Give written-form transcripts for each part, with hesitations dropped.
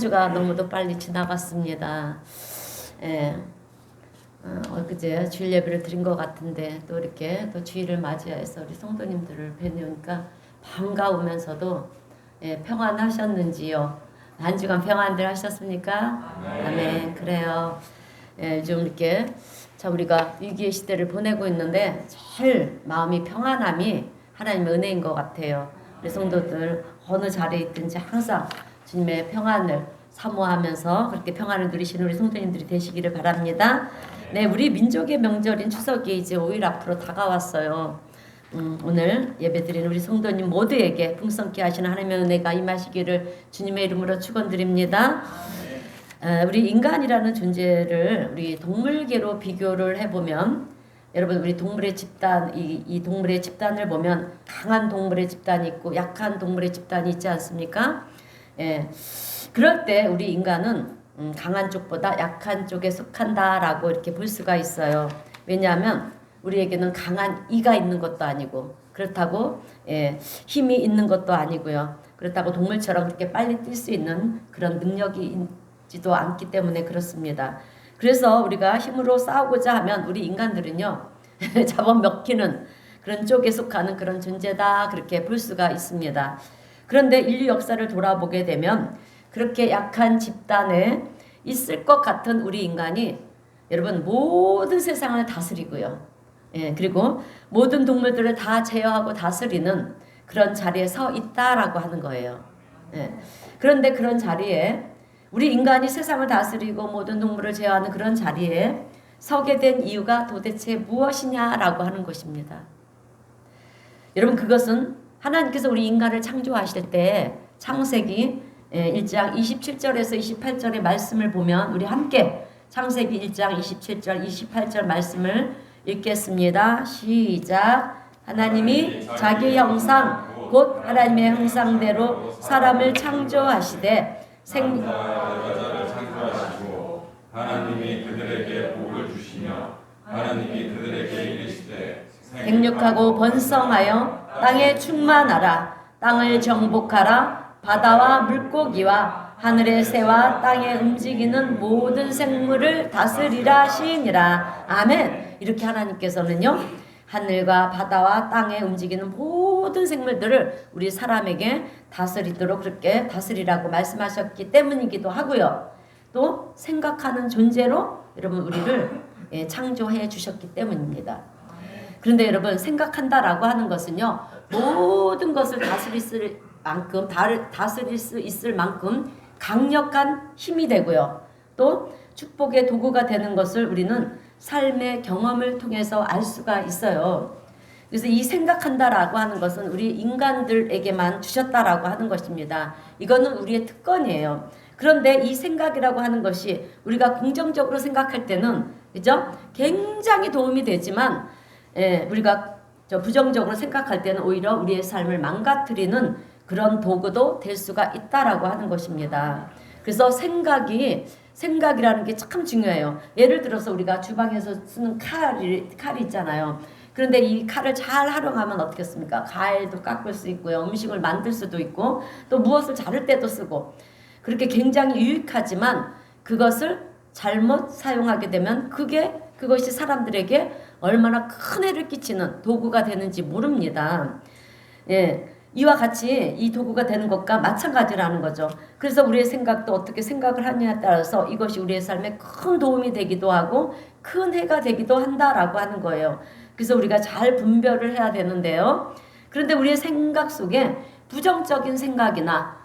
주가 너무도 빨리 지나갔습니다. 예. 엊그제 주일 예배를 드린 것 같은데 또 이렇게 또 주일을 맞이해서 우리 성도님들을 뵈니까 반가우면서도 평안하셨는지요? 한 주간 평안들 하셨습니까? 아멘. 그래요. 좀 이렇게 참 우리가 위기의 시대를 보내고 있는데 제일 마음이 평안함이 하나님의 은혜인 것 같아요. 우리 성도들 어느 자리에 있든지 항상 주님의 평안을 사모하면서 그렇게 평안을 누리시는 우리 성도님들이 되시기를 바랍니다. 네, 우리 민족의 명절인 추석이 이제 5일 앞으로 다가왔어요. 오늘 예배드리는 우리 성도님 모두에게 풍성케 하시는 하나님의 은혜가 임하시기를 주님의 이름으로 축원드립니다. 우리 인간이라는 존재를 우리 동물계로 비교를 해보면 여러분 우리 동물의 집단 이 동물의 집단을 보면 강한 동물의 집단이 있고 약한 동물의 집단이 있지 않습니까? 그럴 때 우리 인간은 강한 쪽보다 약한 쪽에 속한다라고 이렇게 볼 수가 있어요. 왜냐하면 우리에게는 강한 이가 있는 것도 아니고 그렇다고 힘이 있는 것도 아니고요. 그렇다고 동물처럼 그렇게 빨리 뛸 수 있는 그런 능력이 있지도 않기 때문에 그렇습니다. 그래서 우리가 힘으로 싸우고자 하면 우리 인간들은요 잡아먹히는 그런 쪽에 속하는 그런 존재다 그렇게 볼 수가 있습니다. 그런데 인류 역사를 돌아보게 되면 그렇게 약한 집단에 있을 것 같은 우리 인간이 여러분 모든 세상을 다스리고요. 그리고 모든 동물들을 다 제어하고 다스리는 그런 자리에 서 있다라고 하는 거예요. 그런데 그런 자리에 우리 인간이 세상을 다스리고 모든 동물을 제어하는 그런 자리에 서게 된 이유가 도대체 무엇이냐라고 하는 것입니다. 여러분 그것은 하나님께서 우리 인간을 창조하실 때 창세기 1장 27절에서 28절의 말씀을 보면 우리 함께 창세기 1장 27절 28절 말씀을 읽겠습니다. 시작. 하나님이 자기 형상 곧 하나님의 형상대로 사람을 창조하시되 여자를 창조하시고 하나님이 그들에게 복을 주시며 하나님이 그들에게 이르시되 생육하고 번성하여 땅에 충만하라. 땅을 정복하라. 바다와 물고기와 하늘의 새와 땅에 움직이는 모든 생물을 다스리라 하시니라. 아멘. 이렇게 하나님께서는요 하늘과 바다와 땅에 움직이는 모든 생물들을 우리 사람에게 다스리도록 그렇게 다스리라고 말씀하셨기 때문이기도 하고요. 또 생각하는 존재로 여러분 우리를 창조해 주셨기 때문입니다. 그런데 여러분 생각한다라고 하는 것은요 모든 것을 다스릴 수 있을 만큼 강력한 힘이 되고요. 또 축복의 도구가 되는 것을 우리는 삶의 경험을 통해서 알 수가 있어요. 그래서 이 생각한다라고 하는 것은 우리 인간들에게만 주셨다라고 하는 것입니다. 이거는 우리의 특권이에요. 그런데 이 생각이라고 하는 것이 우리가 긍정적으로 생각할 때는 그죠? 굉장히 도움이 되지만 우리가 부정적으로 생각할 때는 오히려 우리의 삶을 망가뜨리는 그런 도구도 될 수가 있다라고 하는 것입니다. 그래서 생각이라는 게 참 중요해요. 예를 들어서 우리가 주방에서 쓰는 칼이 있잖아요. 그런데 이 칼을 잘 활용하면 어떻겠습니까? 과일도 깎을 수 있고요. 음식을 만들 수도 있고 또 무엇을 자를 때도 쓰고 그렇게 굉장히 유익하지만 그것을 잘못 사용하게 되면 그것이 사람들에게 얼마나 큰 해를 끼치는 도구가 되는지 모릅니다. 이와 같이 이 도구가 되는 것과 마찬가지라는 거죠. 그래서 우리의 생각도 어떻게 생각을 하느냐에 따라서 이것이 우리의 삶에 큰 도움이 되기도 하고 큰 해가 되기도 한다라고 하는 거예요. 그래서 우리가 잘 분별을 해야 되는데요. 그런데 우리의 생각 속에 부정적인 생각이나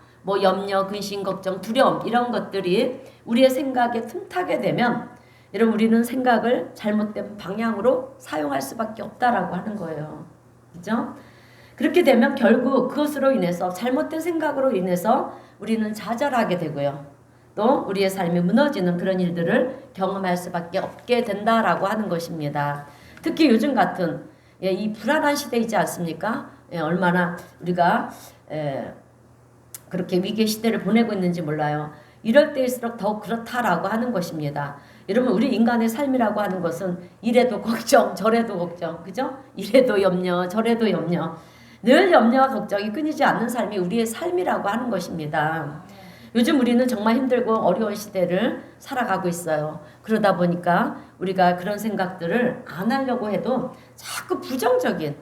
염려, 근심, 걱정, 두려움 이런 것들이 우리의 생각에 틈타게 되면 여러분 우리는 생각을 잘못된 방향으로 사용할 수밖에 없다라고 하는 거예요. 그죠? 그렇게 되면 결국 그것으로 인해서 잘못된 생각으로 인해서 우리는 좌절하게 되고요. 또 우리의 삶이 무너지는 그런 일들을 경험할 수밖에 없게 된다라고 하는 것입니다. 특히 요즘 같은 이 불안한 시대이지 않습니까? 얼마나 우리가 그렇게 위기의 시대를 보내고 있는지 몰라요. 이럴 때일수록 더욱 그렇다라고 하는 것입니다. 여러분 우리 인간의 삶이라고 하는 것은 이래도 걱정 저래도 걱정 그죠? 이래도 염려 저래도 염려 늘 염려와 걱정이 끊이지 않는 삶이 우리의 삶이라고 하는 것입니다. 요즘 우리는 정말 힘들고 어려운 시대를 살아가고 있어요. 그러다 보니까 우리가 그런 생각들을 안 하려고 해도 자꾸 부정적인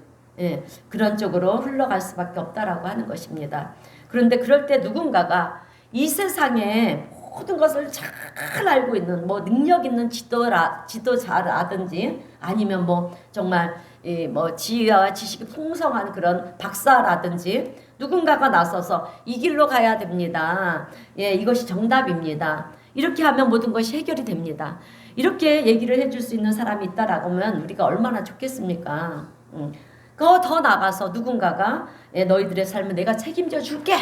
그런 쪽으로 흘러갈 수밖에 없다라고 하는 것입니다. 그런데 그럴 때 누군가가 이 세상에 모든 것을 잘 알고 있는 뭐 능력 있는 지도자라든지 아니면 뭐 정말 뭐 지혜와 지식이 풍성한 그런 박사라든지 누군가가 나서서 이 길로 가야 됩니다. 이것이 정답입니다. 이렇게 하면 모든 것이 해결이 됩니다. 이렇게 얘기를 해줄 수 있는 사람이 있다라고 하면 우리가 얼마나 좋겠습니까? 더 나가서 누군가가 너희들의 삶을 내가 책임져 줄게.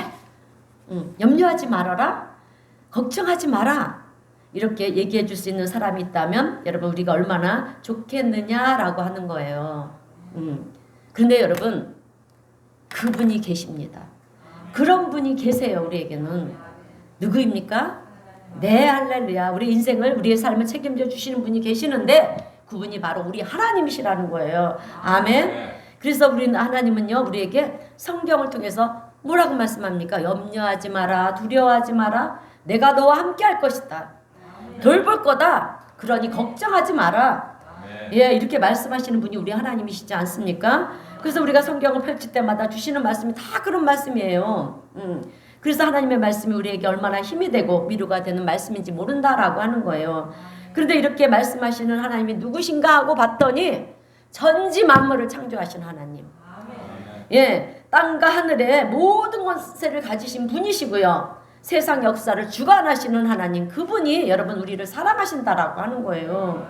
염려하지 말아라. 걱정하지 마라. 이렇게 얘기해 줄 수 있는 사람이 있다면 여러분 우리가 얼마나 좋겠느냐라고 하는 거예요. 그런데 여러분 그분이 계십니다. 그런 분이 계세요. 우리에게는. 누구입니까? 네, 할렐루야. 우리 인생을 우리의 삶을 책임져 주시는 분이 계시는데 그분이 바로 우리 하나님이시라는 거예요. 아멘. 그래서 우리는 하나님은요 우리에게 성경을 통해서 뭐라고 말씀합니까? 염려하지 마라. 두려워하지 마라. 내가 너와 함께 할 것이다. 돌볼 거다. 그러니 걱정하지 마라. 이렇게 말씀하시는 분이 우리 하나님이시지 않습니까? 그래서 우리가 성경을 펼칠 때마다 주시는 말씀이 다 그런 말씀이에요. 그래서 하나님의 말씀이 우리에게 얼마나 힘이 되고 위로가 되는 말씀인지 모른다라고 하는 거예요. 그런데 이렇게 말씀하시는 하나님이 누구신가 하고 봤더니 전지 만물을 창조하신 하나님. 땅과 하늘의 모든 권세를 가지신 분이시고요. 세상 역사를 주관하시는 하나님, 그분이 여러분 우리를 사랑하신다라고 하는 거예요.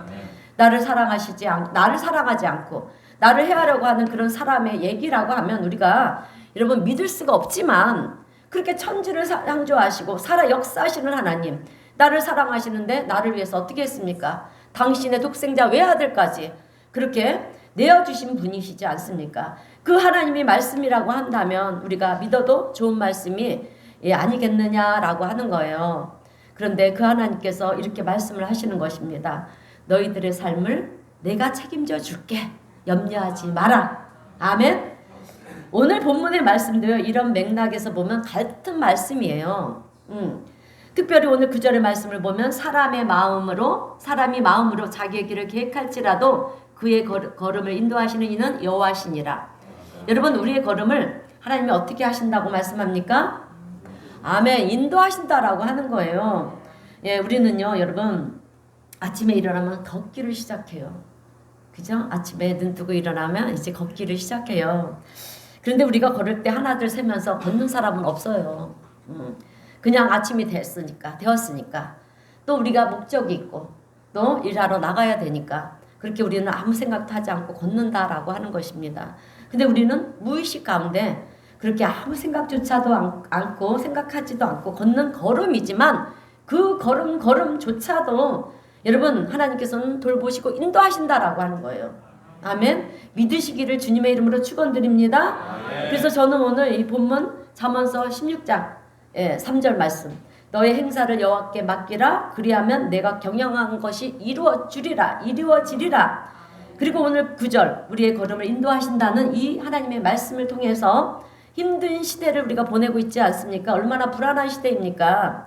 나를 사랑하지 않고 나를 해하려고 하는 그런 사람의 얘기라고 하면 우리가 여러분 믿을 수가 없지만 그렇게 천지를 창조하시고 역사하시는 하나님, 나를 사랑하시는데 나를 위해서 어떻게 했습니까? 당신의 독생자 외아들까지 그렇게 내어주신 분이시지 않습니까? 그 하나님이 말씀이라고 한다면 우리가 믿어도 좋은 말씀이 아니겠느냐라고 하는 거예요. 그런데 그 하나님께서 이렇게 말씀을 하시는 것입니다. 너희들의 삶을 내가 책임져 줄게. 염려하지 마라. 아멘. 오늘 본문의 말씀도요. 이런 맥락에서 보면 같은 말씀이에요. 특별히 오늘 9절의 말씀을 보면 사람이 마음으로 자기의 길을 계획할지라도 그의 걸음을 인도하시는 이는 여호와시니라. 여러분 우리의 걸음을 하나님이 어떻게 하신다고 말씀합니까? 아멘. 인도하신다라고 하는 거예요. 우리는요 여러분 아침에 일어나면 걷기를 시작해요. 그죠? 아침에 눈 뜨고 일어나면 이제 걷기를 시작해요. 그런데 우리가 걸을 때 하나둘 세면서 걷는 사람은 없어요. 그냥 아침이 되었으니까 또 우리가 목적이 있고 또 일하러 나가야 되니까 그렇게 우리는 아무 생각도 하지 않고 걷는다라고 하는 것입니다. 근데 우리는 무의식 가운데 그렇게 아무 생각조차도 않고 생각하지도 않고 걷는 걸음이지만 그 걸음조차도 여러분 하나님께서는 돌보시고 인도하신다라고 하는 거예요. 아멘. 믿으시기를 주님의 이름으로 축원드립니다. 그래서 저는 오늘 이 본문 잠언서 16장 3절 말씀, 너의 행사를 여호와께 맡기라. 그리하면 내가 경영한 것이 이루어지리라. 그리고 오늘 9절 우리의 걸음을 인도하신다는 이 하나님의 말씀을 통해서 힘든 시대를 우리가 보내고 있지 않습니까? 얼마나 불안한 시대입니까?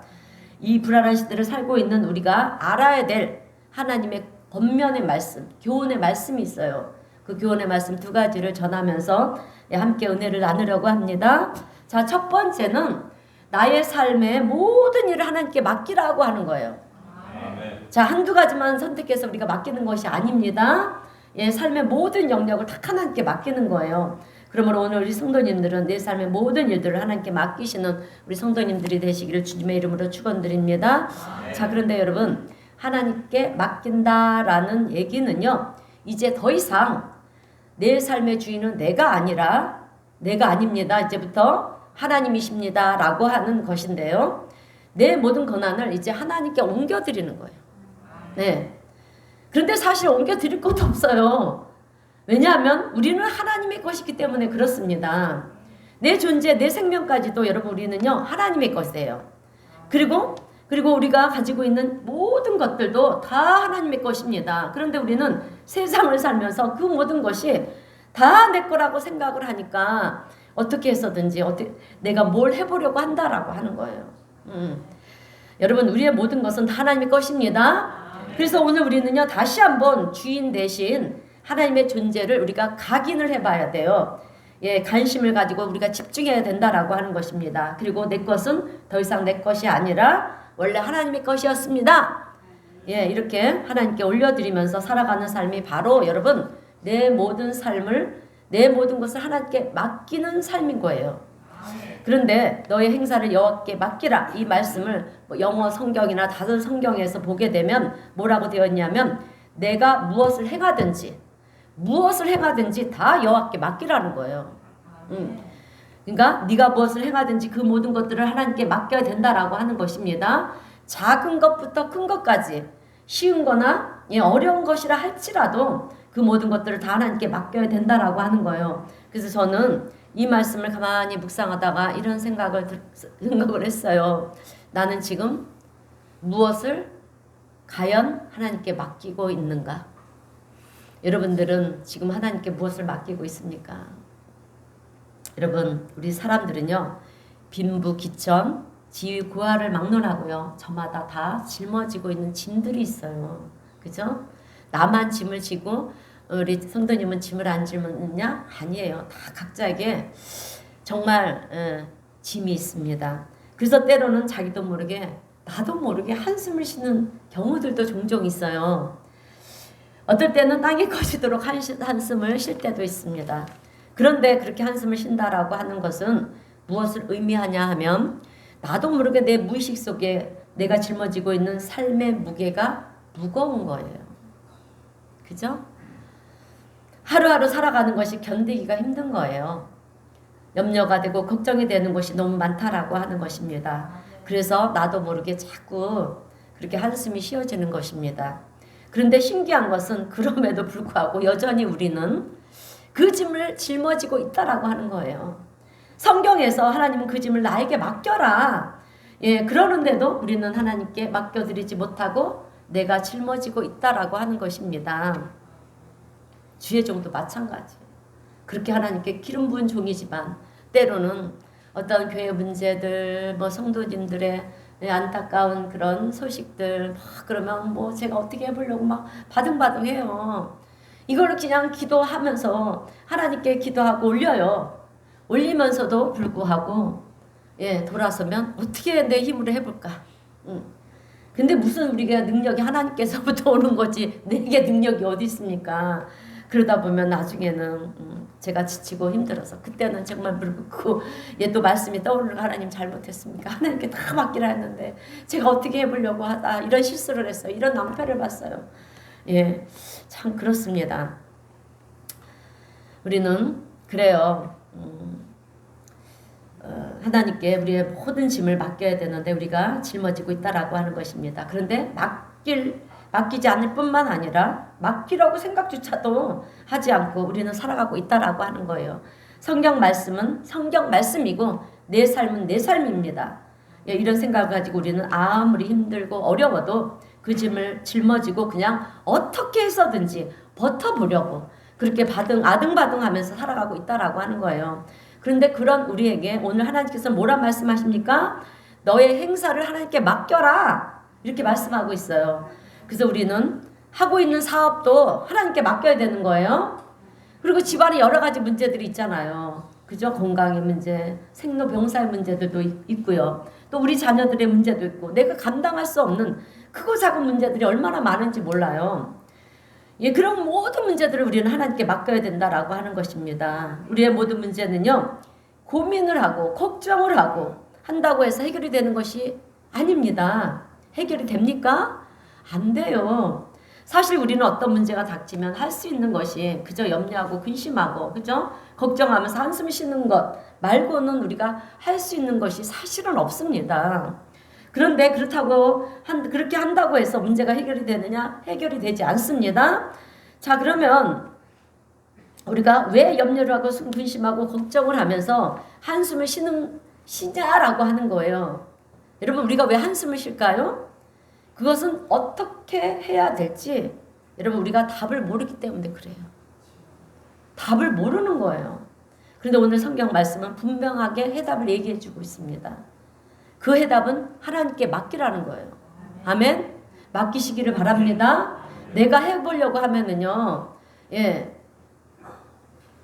이 불안한 시대를 살고 있는 우리가 알아야 될 하나님의 권면의 말씀, 교훈의 말씀이 있어요. 그 교훈의 말씀 두 가지를 전하면서 함께 은혜를 나누려고 합니다. 자, 첫 번째는 나의 삶의 모든 일을 하나님께 맡기라고 하는 거예요. 자, 한두 가지만 선택해서 우리가 맡기는 것이 아닙니다. 삶의 모든 영역을 다 하나님께 맡기는 거예요. 그러므로 오늘 우리 성도님들은 내 삶의 모든 일들을 하나님께 맡기시는 우리 성도님들이 되시기를 주님의 이름으로 축원드립니다. 자, 그런데 여러분 하나님께 맡긴다라는 얘기는요, 이제 더 이상 내 삶의 주인은 내가 아닙니다. 이제부터 하나님이십니다 라고 하는 것인데요, 내 모든 권한을 이제 하나님께 옮겨드리는 거예요. 네. 그런데 사실 옮겨드릴 것도 없어요. 왜냐하면 우리는 하나님의 것이기 때문에 그렇습니다. 내 존재, 내 생명까지도 여러분 우리는요 하나님의 것이에요. 그리고 우리가 가지고 있는 모든 것들도 다 하나님의 것입니다. 그런데 우리는 세상을 살면서 그 모든 것이 다 내 거라고 생각을 하니까 어떻게 해서든지 내가 뭘 해보려고 한다라고 하는 거예요. 여러분 우리의 모든 것은 다 하나님의 것입니다. 그래서 오늘 우리는요 다시 한번 주인 대신 하나님의 존재를 우리가 각인을 해봐야 돼요. 예, 관심을 가지고 우리가 집중해야 된다라고 하는 것입니다. 그리고 내 것은 더 이상 내 것이 아니라 원래 하나님의 것이었습니다. 예, 이렇게 하나님께 올려드리면서 살아가는 삶이 바로 여러분 내 모든 삶을 내 모든 것을 하나님께 맡기는 삶인 거예요. 그런데 너의 행사를 여호와께 맡기라 이 말씀을 뭐 영어 성경이나 다른 성경에서 보게 되면 뭐라고 되어 있냐면 내가 무엇을 행하든지 다 여호와께 맡기라는 거예요. 그러니까 네가 무엇을 행하든지 그 모든 것들을 하나님께 맡겨야 된다라고 하는 것입니다. 작은 것부터 큰 것까지 쉬운 거나 어려운 것이라 할지라도 그 모든 것들을 다 하나님께 맡겨야 된다라고 하는 거예요. 그래서 저는 이 말씀을 가만히 묵상하다가 이런 생각을 했어요. 나는 지금 무엇을 과연 하나님께 맡기고 있는가? 여러분들은 지금 하나님께 무엇을 맡기고 있습니까? 여러분 우리 사람들은요 빈부귀천 지위고하를 막론하고요 저마다 다 짊어지고 있는 짐들이 있어요. 그죠? 나만 짐을 지고 우리 성도님은 짐을 안 짊느냐? 아니에요. 다 각자에게 정말 짐이 있습니다. 그래서 때로는 자기도 모르게 나도 모르게 한숨을 쉬는 경우들도 종종 있어요. 어떨 때는 땅이 커지도록 한숨을 쉴 때도 있습니다. 그런데 그렇게 한숨을 쉰다라고 하는 것은 무엇을 의미하냐 하면 나도 모르게 내 무의식 속에 내가 짊어지고 있는 삶의 무게가 무거운 거예요. 그죠? 하루하루 살아가는 것이 견디기가 힘든 거예요. 염려가 되고 걱정이 되는 것이 너무 많다라고 하는 것입니다. 그래서 나도 모르게 자꾸 그렇게 한숨이 쉬어지는 것입니다. 그런데 신기한 것은 그럼에도 불구하고 여전히 우리는 그 짐을 짊어지고 있다라고 하는 거예요. 성경에서 하나님은 그 짐을 나에게 맡겨라. 예, 그러는데도 우리는 하나님께 맡겨드리지 못하고 내가 짊어지고 있다라고 하는 것입니다. 주의 종도 마찬가지. 그렇게 하나님께 기름 부은 종이지만 때로는 어떤 교회 문제들, 뭐 성도님들의 안타까운 그런 소식들 막 그러면 뭐 제가 어떻게 해보려고 막 바등바등해요. 이걸 그냥 기도하면서 하나님께 기도하고 올려요. 올리면서도 불구하고 돌아서면 어떻게 내 힘으로 해볼까? 근데 무슨 우리가 능력이 하나님께서부터 오는 거지 내게 능력이 어디 있습니까? 그러다 보면 나중에는 제가 지치고 힘들어서 그때는 정말 무릎 꿇고 또 말씀이 떠오르는 하나님 잘못했습니까? 하나님께 다 맡기라 했는데 제가 어떻게 해보려고 하다 이런 실수를 했어요. 이런 낭패를 봤어요. 예, 참 그렇습니다. 우리는 그래요. 하나님께 우리의 모든 짐을 맡겨야 되는데 우리가 짊어지고 있다라고 하는 것입니다. 그런데 맡기지 않을 뿐만 아니라 맡기라고 생각조차도 하지 않고 우리는 살아가고 있다라고 하는 거예요. 성경 말씀은 성경 말씀이고 내 삶은 내 삶입니다. 이런 생각을 가지고 우리는 아무리 힘들고 어려워도 그 짐을 짊어지고 그냥 어떻게 해서든지 버텨보려고 그렇게 아등바등하면서 살아가고 있다라고 하는 거예요. 그런데 그런 우리에게 오늘 하나님께서 뭐라 말씀하십니까? 너의 행사를 하나님께 맡겨라 이렇게 말씀하고 있어요. 그래서 우리는 하고 있는 사업도 하나님께 맡겨야 되는 거예요. 그리고 집안에 여러 가지 문제들이 있잖아요. 그죠? 건강의 문제, 생로병사의 문제들도 있고요. 또 우리 자녀들의 문제도 있고 내가 감당할 수 없는 크고 작은 문제들이 얼마나 많은지 몰라요. 그런 모든 문제들을 우리는 하나님께 맡겨야 된다라고 하는 것입니다. 우리의 모든 문제는요. 고민을 하고 걱정을 하고 한다고 해서 해결이 되는 것이 아닙니다. 해결이 됩니까? 안 돼요. 사실 우리는 어떤 문제가 닥치면 할 수 있는 것이 그저 염려하고 근심하고 그죠? 걱정하면서 한숨 쉬는 것 말고는 우리가 할 수 있는 것이 사실은 없습니다. 그런데 그렇게 한다고 해서 문제가 해결이 되느냐? 해결이 되지 않습니다. 자, 그러면 우리가 왜 염려를 하고 근심하고 걱정을 하면서 한숨을 쉬냐라고 하는 거예요. 여러분 우리가 왜 한숨을 쉴까요? 그것은 어떻게 해야 될지 여러분 우리가 답을 모르기 때문에 그래요. 답을 모르는 거예요. 그런데 오늘 성경 말씀은 분명하게 해답을 얘기해 주고 있습니다. 그 해답은 하나님께 맡기라는 거예요. 아멘. 맡기시기를 바랍니다. 내가 해보려고 하면은요, 예,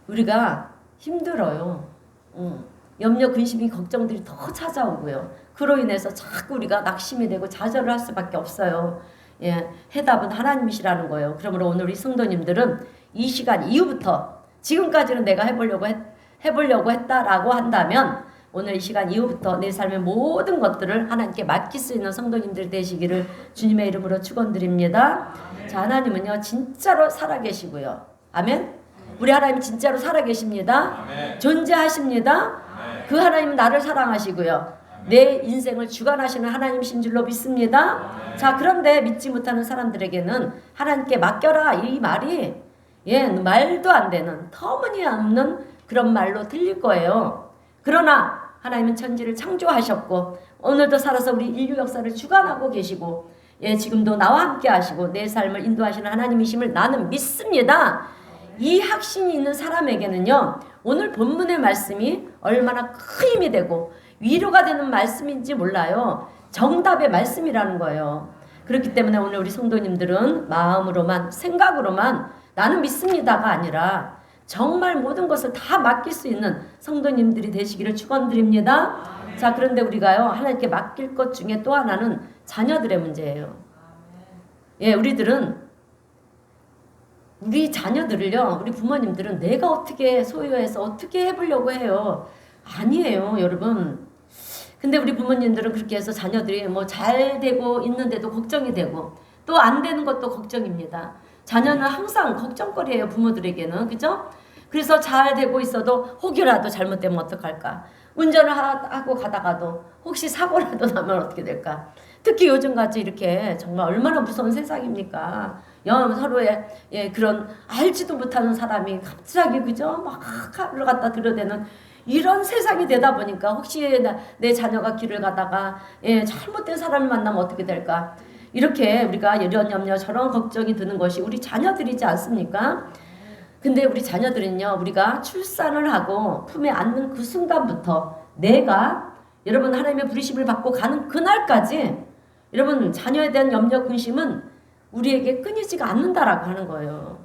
우리가 힘들어요. 염려, 근심이, 걱정들이 더 찾아오고요. 그로 인해서 자꾸 우리가 낙심이 되고 좌절을 할 수밖에 없어요. 예, 해답은 하나님이시라는 거예요. 그러므로 오늘 우리 성도님들은 이 시간 이후부터, 지금까지는 내가 해보려고 했다라고 한다면 오늘 이 시간 이후부터 내 삶의 모든 것들을 하나님께 맡길 수 있는 성도님들 되시기를 주님의 이름으로 축원드립니다. 자, 하나님은요 진짜로 살아계시고요. 아멘. 우리 하나님 진짜로 살아계십니다. 존재하십니다. 그 하나님은 나를 사랑하시고요. 내 인생을 주관하시는 하나님이신 줄로 믿습니다. 자, 그런데 믿지 못하는 사람들에게는 하나님께 맡겨라 이 말이 말도 안 되는 터무니없는 그런 말로 들릴 거예요. 그러나 하나님은 천지를 창조하셨고 오늘도 살아서 우리 인류 역사를 주관하고 계시고 지금도 나와 함께 하시고 내 삶을 인도하시는 하나님이심을 나는 믿습니다. 이 확신이 있는 사람에게는요, 오늘 본문의 말씀이 얼마나 큰 힘이 되고 위로가 되는 말씀인지 몰라요. 정답의 말씀이라는 거예요. 그렇기 때문에 오늘 우리 성도님들은 마음으로만, 생각으로만 나는 믿습니다가 아니라 정말 모든 것을 다 맡길 수 있는 성도님들이 되시기를 축원드립니다. 자, 그런데 우리가요 하나님께 맡길 것 중에 또 하나는 자녀들의 문제예요. 우리 자녀들을요, 우리 부모님들은 내가 어떻게 소유해서 어떻게 해보려고 해요. 아니에요, 여러분. 근데 우리 부모님들은 그렇게 해서 자녀들이 뭐 잘 되고 있는데도 걱정이 되고 또 안 되는 것도 걱정입니다. 자녀는 항상 걱정거리예요, 부모들에게는. 그죠? 그래서 잘 되고 있어도 혹여라도 잘못되면 어떡할까? 운전을 하고 가다가도 혹시 사고라도 나면 어떻게 될까? 특히 요즘같이 이렇게 정말 얼마나 무서운 세상입니까? 서로의 그런 알지도 못하는 사람이 갑자기 그죠? 막 칼을 갖다 들여대는 이런 세상이 되다 보니까 혹시 내 자녀가 길을 가다가 잘못된 사람을 만나면 어떻게 될까? 이렇게 우리가 이런 염려 저런 걱정이 드는 것이 우리 자녀들이지 않습니까? 근데 우리 자녀들은요, 우리가 출산을 하고 품에 안는 그 순간부터 내가 여러분 하나님의 부르심을 받고 가는 그날까지 여러분 자녀에 대한 염려 근심은 우리에게 끊이지가 않는다라고 하는 거예요.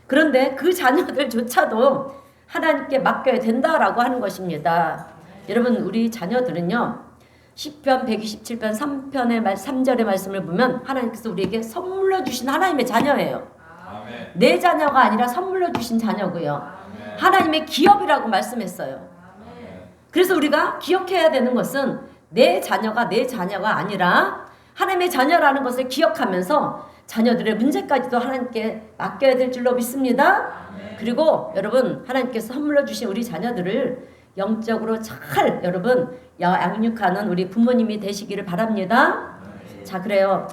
그런데 그 자녀들조차도 하나님께 맡겨야 된다라고 하는 것입니다. 여러분 우리 자녀들은요, 시편 127편 3편의 3절의 말씀을 보면 하나님께서 우리에게 선물로 주신 하나님의 자녀예요. 아멘. 내 자녀가 아니라 선물로 주신 자녀고요. 아멘. 하나님의 기업이라고 말씀했어요. 아멘. 그래서 우리가 기억해야 되는 것은 내 자녀가 아니라 하나님의 자녀라는 것을 기억하면서 자녀들의 문제까지도 하나님께 맡겨야 될 줄로 믿습니다. 아멘. 그리고 여러분 하나님께서 선물로 주신 우리 자녀들을 영적으로 잘 여러분 양육하는 우리 부모님이 되시기를 바랍니다. 자, 그래요.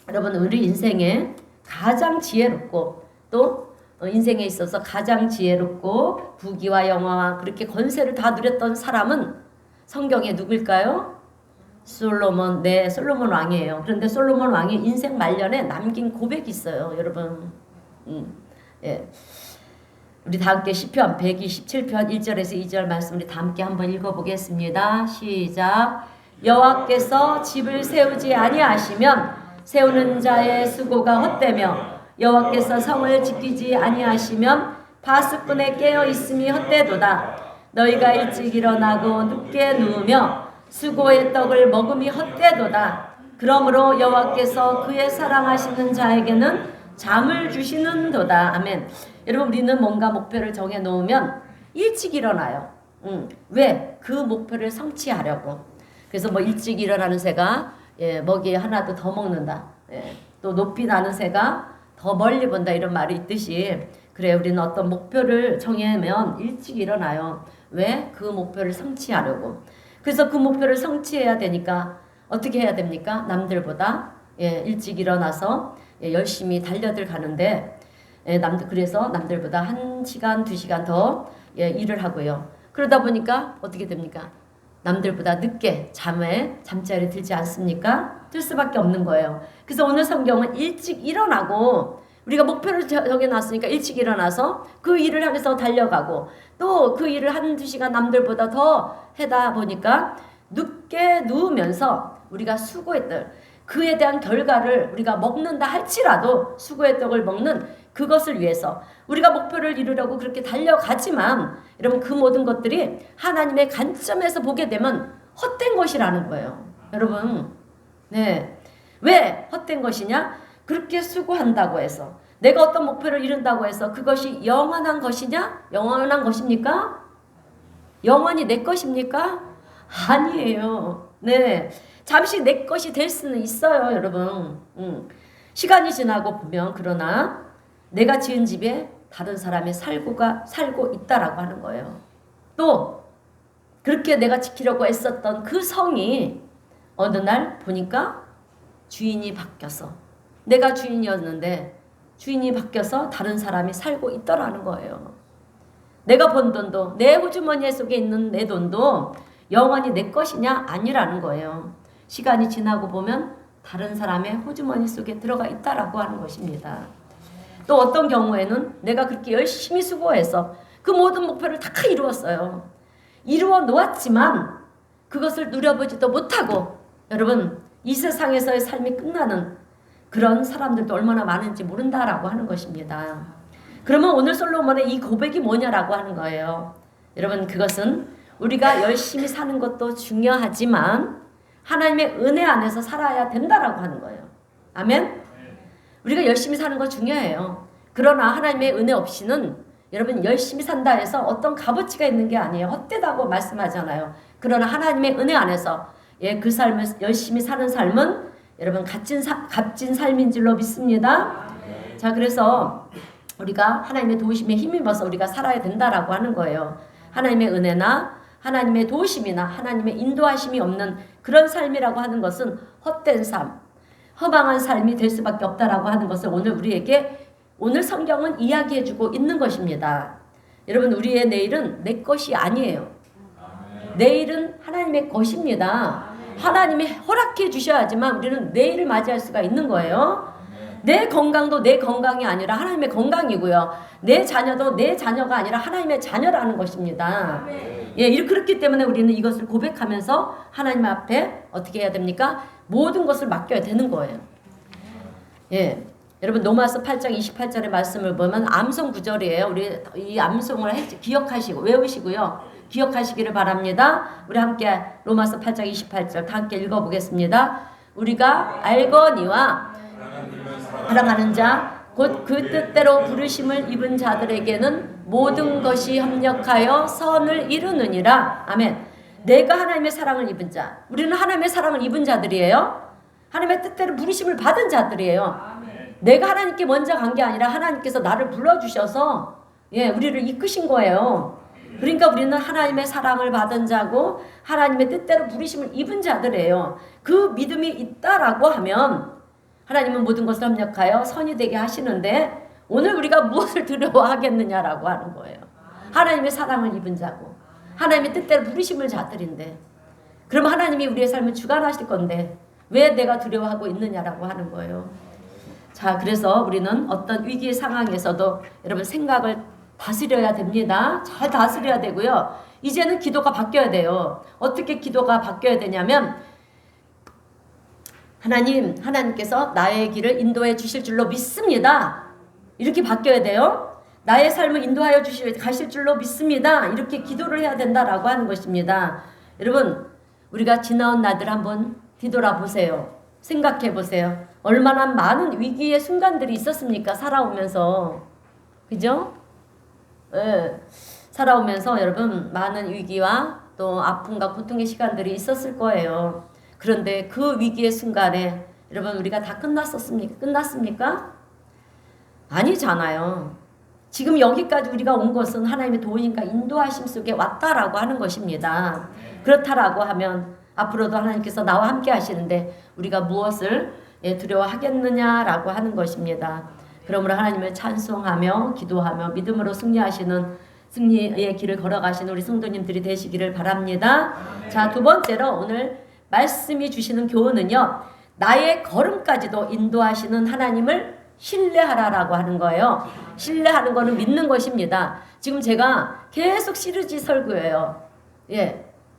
여러분 우리 인생에 가장 지혜롭고 또 인생에 있어서 가장 지혜롭고 부귀와 영화와 그렇게 권세를 다 누렸던 사람은 성경에 누구일까요? 솔로몬 왕이에요. 그런데 솔로몬 왕이 인생 말년에 남긴 고백이 있어요, 여러분. 우리 다 함께 시편 127편 1절에서 2절 말씀 우리 다 함께 한번 읽어보겠습니다. 시작. 여호와께서 집을 세우지 아니하시면 세우는 자의 수고가 헛되며 여호와께서 성을 지키지 아니하시면 파수꾼의 깨어 있음이 헛되도다. 너희가 일찍 일어나고 늦게 누우며 수고의 떡을 먹음이 헛되도다. 그러므로 여호와께서 그의 사랑하시는 자에게는 잠을 주시는도다. 아멘. 여러분 우리는 뭔가 목표를 정해 놓으면 일찍 일어나요. 왜? 그 목표를 성취하려고. 그래서 뭐 일찍 일어나는 새가 먹이 하나도 더 먹는다. 또 높이 나는 새가 더 멀리 본다 이런 말이 있듯이 그래 우리는 어떤 목표를 정하면 일찍 일어나요. 왜? 그 목표를 성취하려고. 그래서 그 목표를 성취해야 되니까 어떻게 해야 됩니까? 남들보다 일찍 일어나서 열심히 달려들 가는데 그래서 남들보다 1시간, 2시간 더 일을 하고요. 그러다 보니까 어떻게 됩니까? 남들보다 늦게 잠자리에 들지 않습니까? 들 수밖에 없는 거예요. 그래서 오늘 성경은 일찍 일어나고 우리가 목표를 정해놨으니까 일찍 일어나서 그 일을 하면서 달려가고 또 그 일을 1-2시간 남들보다 더 하다 보니까 늦게 누우면서 우리가 수고의 떡, 그에 대한 결과를 우리가 먹는다 할지라도 수고의 떡을 먹는 그것을 위해서 우리가 목표를 이루려고 그렇게 달려가지만 여러분 그 모든 것들이 하나님의 관점에서 보게 되면 헛된 것이라는 거예요. 여러분, 네, 왜 헛된 것이냐? 그렇게 수고한다고 해서 내가 어떤 목표를 이룬다고 해서 그것이 영원한 것이냐? 영원한 것입니까? 영원히 내 것입니까? 아니에요. 네, 잠시 내 것이 될 수는 있어요, 여러분. 시간이 지나고 보면 그러나 내가 지은 집에 다른 사람이 살고 있다라고 하는 거예요. 또 그렇게 내가 지키려고 애썼던 그 성이 어느 날 보니까 주인이 바뀌어서 내가 주인이었는데 주인이 바뀌어서 다른 사람이 살고 있더라는 거예요. 내가 번 돈도 내 호주머니 속에 있는 내 돈도 영원히 내 것이냐? 아니라는 거예요. 시간이 지나고 보면 다른 사람의 호주머니 속에 들어가 있다라고 하는 것입니다. 또 어떤 경우에는 내가 그렇게 열심히 수고해서 그 모든 목표를 다 이루었어요. 이루어 놓았지만 그것을 누려보지도 못하고 여러분 이 세상에서의 삶이 끝나는 그런 사람들도 얼마나 많은지 모른다라고 하는 것입니다. 그러면 오늘 솔로몬의 이 고백이 뭐냐라고 하는 거예요. 여러분 그것은 우리가 열심히 사는 것도 중요하지만 하나님의 은혜 안에서 살아야 된다라고 하는 거예요. 아멘? 우리가 열심히 사는 거 중요해요. 그러나 하나님의 은혜 없이는 여러분 열심히 산다 해서 어떤 값어치가 있는 게 아니에요. 헛되다고 말씀하잖아요. 그러나 하나님의 은혜 안에서 그 삶을 열심히 사는 삶은 여러분 값진 삶인 줄로 믿습니다. 자, 그래서 우리가 하나님의 도우심에 힘입어서 우리가 살아야 된다라고 하는 거예요. 하나님의 은혜나 하나님의 도우심이나 하나님의 인도하심이 없는 그런 삶이라고 하는 것은 헛된 삶, 허망한 삶이 될 수밖에 없다라고 하는 것을 오늘 우리에게 오늘 성경은 이야기해주고 있는 것입니다. 여러분 우리의 내일은 내 것이 아니에요. 내일은 하나님의 것입니다. 하나님이 허락해 주셔야지만 우리는 내일을 맞이할 수가 있는 거예요. 내 건강도 내 건강이 아니라 하나님의 건강이고요. 내 자녀도 내 자녀가 아니라 하나님의 자녀라는 것입니다. 예, 그렇기 때문에 우리는 이것을 고백하면서 하나님 앞에 어떻게 해야 됩니까? 모든 것을 맡겨야 되는 거예요. 예, 여러분 로마서 8장 28절의 말씀을 보면 암송 구절이에요. 우리 이 암송을 기억하시고 외우시고요. 기억하시기를 바랍니다. 우리 함께 로마서 8장 28절 다 함께 읽어보겠습니다. 우리가 알거니와 사랑하는 자 곧 그 뜻대로 부르심을 입은 자들에게는 모든 것이 협력하여 선을 이루느니라. 아멘. 내가 하나님의 사랑을 입은 자, 우리는 하나님의 사랑을 입은 자들이에요. 하나님의 뜻대로 부르심을 받은 자들이에요. 내가 하나님께 먼저 간 게 아니라 하나님께서 나를 불러주셔서 우리를 이끄신 거예요. 그러니까 우리는 하나님의 사랑을 받은 자고 하나님의 뜻대로 부르심을 입은 자들이에요. 그 믿음이 있다라고 하면 하나님은 모든 것을 협력하여 선이 되게 하시는데 오늘 우리가 무엇을 두려워하겠느냐라고 하는 거예요. 하나님의 사랑을 입은 자고 하나님의 뜻대로 부르심을 자들인데 그럼 하나님이 우리의 삶을 주관하실 건데 왜 내가 두려워하고 있느냐라고 하는 거예요. 자, 그래서 우리는 어떤 위기의 상황에서도 여러분 생각을 다스려야 됩니다. 잘 다스려야 되고요. 이제는 기도가 바뀌어야 돼요. 어떻게 기도가 바뀌어야 되냐면 하나님께서 나의 길을 인도해 주실 줄로 믿습니다. 이렇게 바뀌어야 돼요. 나의 삶을 인도하여 가실 줄로 믿습니다. 이렇게 기도를 해야 된다라고 하는 것입니다. 여러분 우리가 지나온 날들 한번 뒤돌아보세요. 생각해 보세요. 얼마나 많은 위기의 순간들이 있었습니까? 살아오면서. 그죠? 살아오면서 여러분 많은 위기와 또 아픔과 고통의 시간들이 있었을 거예요. 그런데 그 위기의 순간에 여러분 우리가 다 끝났습니까? 아니잖아요. 지금 여기까지 우리가 온 것은 하나님의 도움과 인도하심 속에 왔다라고 하는 것입니다. 그렇다라고 하면 앞으로도 하나님께서 나와 함께 하시는데 우리가 무엇을 두려워하겠느냐라고 하는 것입니다. 그러므로 하나님을 찬송하며 기도하며 믿음으로 승리의 길을 걸어가시는 우리 성도님들이 되시기를 바랍니다. 자, 두 번째로 오늘 말씀이 주시는 교훈은요. 나의 걸음까지도 인도하시는 하나님을 신뢰하라라고 하는 거예요. 신뢰하는 거는 믿는 것입니다. 지금 제가 계속 시리즈 설교예요.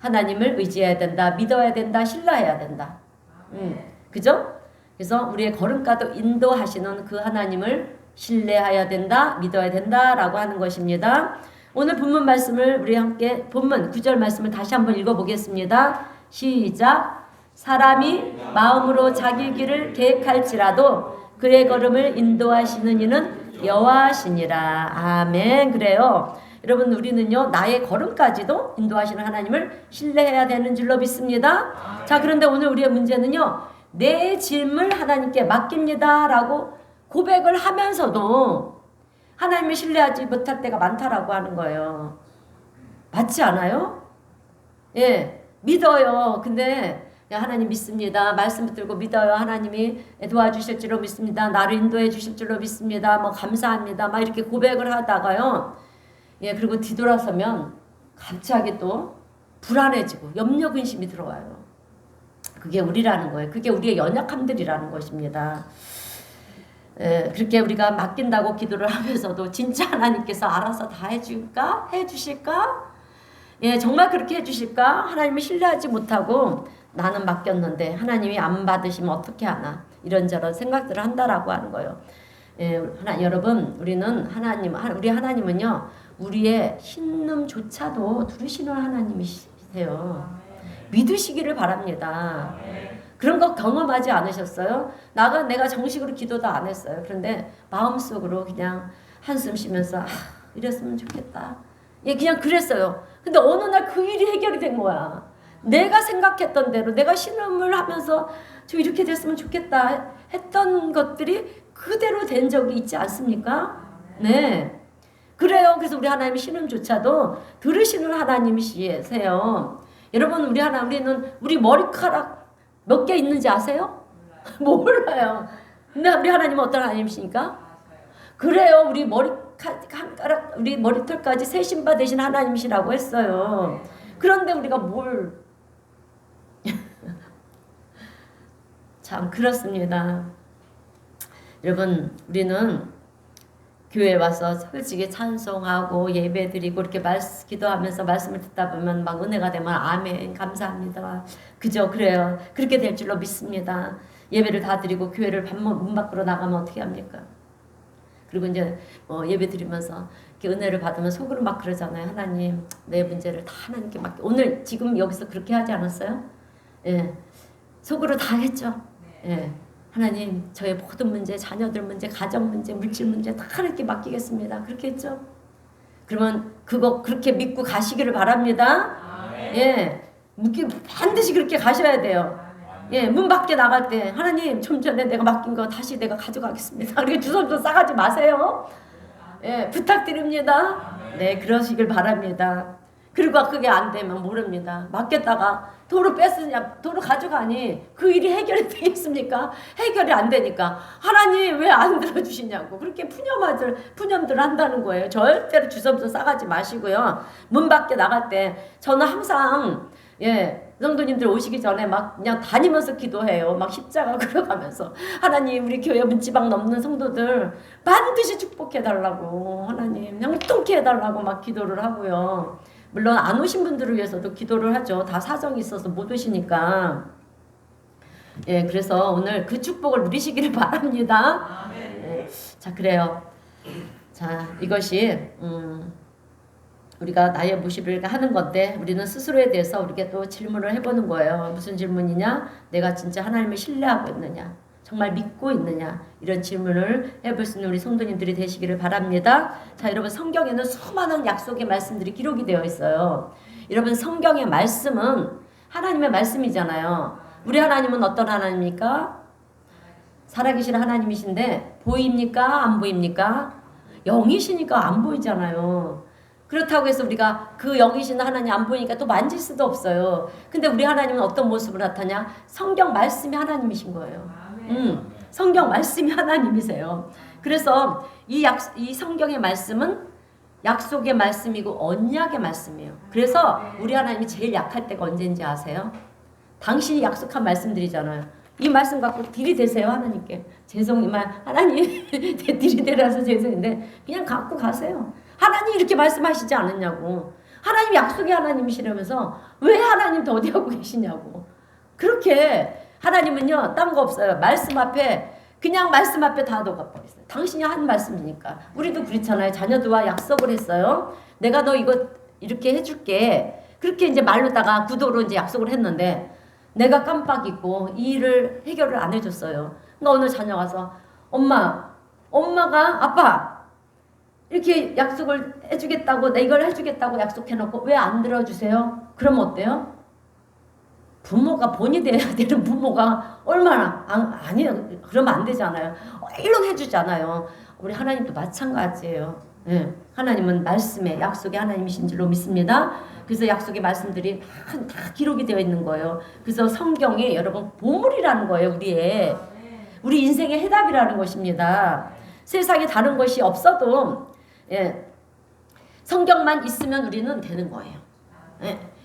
하나님을 의지해야 된다. 믿어야 된다. 신뢰해야 된다. 그죠? 그래서 우리의 걸음가도 인도하시는 그 하나님을 신뢰해야 된다. 믿어야 된다라고 하는 것입니다. 오늘 본문 말씀을 우리 함께 본문 9절 말씀을 다시 한번 읽어보겠습니다. 시작. 사람이 마음으로 자기 길을 계획할지라도 그의 걸음을 인도하시는 이는 여호와시니라. 아멘. 그래요. 여러분 우리는요 나의 걸음까지도 인도하시는 하나님을 신뢰해야 되는 줄로 믿습니다. 자, 그런데 오늘 우리의 문제는요 내 짐을 하나님께 맡깁니다 라고 고백을 하면서도 하나님을 신뢰하지 못할 때가 많다라고 하는 거예요. 맞지 않아요? 예, 믿어요. 근데 하나님 믿습니다. 말씀 붙들고 믿어요. 하나님이 도와주실 줄로 믿습니다. 나를 인도해 주실 줄로 믿습니다. 뭐 감사합니다. 막 이렇게 고백을 하다가요. 예, 그리고 뒤돌아서면 갑자기 또 불안해지고 염려 근심이 들어와요. 그게 우리라는 거예요. 그게 우리의 연약함들이라는 것입니다. 예, 그렇게 우리가 맡긴다고 기도를 하면서도 진짜 하나님께서 알아서 다 해줄까? 해주실까? 예, 정말 그렇게 해주실까? 하나님을 신뢰하지 못하고 나는 맡겼는데 하나님이 안 받으시면 어떻게 하나? 이런저런 생각들을 한다라고 하는 거예요. 예, 여러분, 우리는 우리 하나님은요, 우리의 신음조차도 들으시는 하나님이세요. 믿으시기를 바랍니다. 그런 거 경험하지 않으셨어요? 내가 정식으로 기도도 안 했어요. 그런데 마음속으로 그냥 한숨 쉬면서 이랬으면 좋겠다. 예, 그냥 그랬어요. 근데 어느 날 그 일이 해결이 된 거야. 내가 생각했던 대로 내가 신음을 하면서 좀 이렇게 됐으면 좋겠다 했던 것들이 그대로 된 적이 있지 않습니까? 네. 그래요. 그래서 우리 하나님이 신음조차도 들으시는 하나님이시세요. 여러분 우리는 우리 머리카락 몇 개 있는지 아세요? 몰라요. 근데 우리 하나님은 어떤 하나님이십니까? 그래요. 우리 우리 머리털까지 세신바 되신 하나님이시라고 했어요. 그런데 우리가 참 그렇습니다. 여러분 우리는 교회 와서 솔직히 찬송하고 예배드리고 이렇게 기도하면서 말씀을 듣다 보면 막 은혜가 되면 아멘 감사합니다. 그죠? 그래요. 그렇게 될 줄로 믿습니다. 예배를 다 드리고 교회를 문 밖으로 나가면 어떻게 합니까? 그리고 이제 예배 드리면서 이렇게 은혜를 받으면 속으로 막 그러잖아요. 하나님 내 문제를 다 하나님께 오늘 지금 여기서 그렇게 하지 않았어요? 예, 속으로 다 했죠. 예. 하나님 저의 모든 문제, 자녀들 문제, 가정 문제, 물질 문제 다 하나님께 맡기겠습니다. 그렇게 했죠. 그러면 그거 그렇게 믿고 가시기를 바랍니다. 예, 반드시 그렇게 가셔야 돼요. 예, 문 밖에 나갈 때 하나님 좀 전에 내가 맡긴 거 다시 내가 가져가겠습니다. 그렇게 주섬주섬 싸가지 마세요. 예, 부탁드립니다. 네, 그러시길 바랍니다. 그리고 그게 안 되면 모릅니다. 맡겼다가 도로 가져가니 그 일이 해결이 되겠습니까? 해결이 안 되니까 하나님 왜 안 들어주시냐고 그렇게 푸념들 한다는 거예요. 절대로 주섬주섬 싸가지 마시고요. 문 밖에 나갈 때 저는 항상 성도님들 오시기 전에 막 그냥 다니면서 기도해요. 막 십자가 걸어가면서 하나님 우리 교회 문지방 넘는 성도들 반드시 축복해달라고 하나님 그냥 통쾌 해달라고 막 기도를 하고요. 물론 안 오신 분들을 위해서도 기도를 하죠. 다 사정이 있어서 못 오시니까. 예, 그래서 오늘 그 축복을 누리시기를 바랍니다. 예, 자, 그래요. 자, 이것이 우리가 나의 모습을 하는 건데 우리는 스스로에 대해서 우리가 또 질문을 해보는 거예요. 무슨 질문이냐? 내가 진짜 하나님을 신뢰하고 있느냐? 정말 믿고 있느냐? 이런 질문을 해볼 수 있는 우리 성도님들이 되시기를 바랍니다. 자, 여러분 성경에는 수많은 약속의 말씀들이 기록이 되어 있어요. 여러분 성경의 말씀은 하나님의 말씀이잖아요. 우리 하나님은 어떤 하나님입니까? 살아계신 하나님이신데 보입니까? 안 보입니까? 영이시니까 안 보이잖아요. 그렇다고 해서 우리가 그 영이신 하나님 안 보이니까 또 만질 수도 없어요. 근데 우리 하나님은 어떤 모습으로 나타나냐? 성경 말씀이 하나님이신 거예요. 성경 말씀이 하나님이세요. 그래서 이 성경의 말씀은 약속의 말씀이고 언약의 말씀이에요. 그래서 우리 하나님이 제일 약할 때가 언제인지 아세요? 당신이 약속한 말씀들이잖아요. 이 말씀 갖고 들이대세요. 하나님께. 하나님 들이대라서 죄송인데 그냥 갖고 가세요. 하나님 이렇게 말씀하시지 않았냐고. 하나님 약속의 하나님이시라면서 왜 하나님 더디하고 계시냐고. 그렇게 하나님은요, 딴 거 없어요. 말씀 앞에, 그냥 말씀 앞에 다 녹아버렸어요. 당신이 한 말씀이니까. 우리도 그렇잖아요. 자녀들과 약속을 했어요. 내가 너 이거 이렇게 해줄게. 그렇게 이제 말로다가 구도로 이제 약속을 했는데 내가 깜빡 잊고 이 일을 해결을 안 해줬어요. 그러니까 오늘 자녀 와서 엄마가 아빠 이렇게 약속을 해주겠다고, 내 이걸 해주겠다고 약속해놓고 왜 안 들어주세요? 그러면 어때요? 부모가 본이 돼야 되는 부모가 얼마나 아니에요. 그러면 안 되잖아요. 얼른 해주잖아요. 우리 하나님도 마찬가지예요. 네. 하나님은 말씀의 약속의 하나님이신 줄로 믿습니다. 그래서 약속의 말씀들이 다 기록이 되어 있는 거예요. 그래서 성경이 여러분 보물이라는 거예요. 우리 인생의 해답이라는 것입니다. 세상에 다른 것이 없어도 성경만 있으면 우리는 되는 거예요.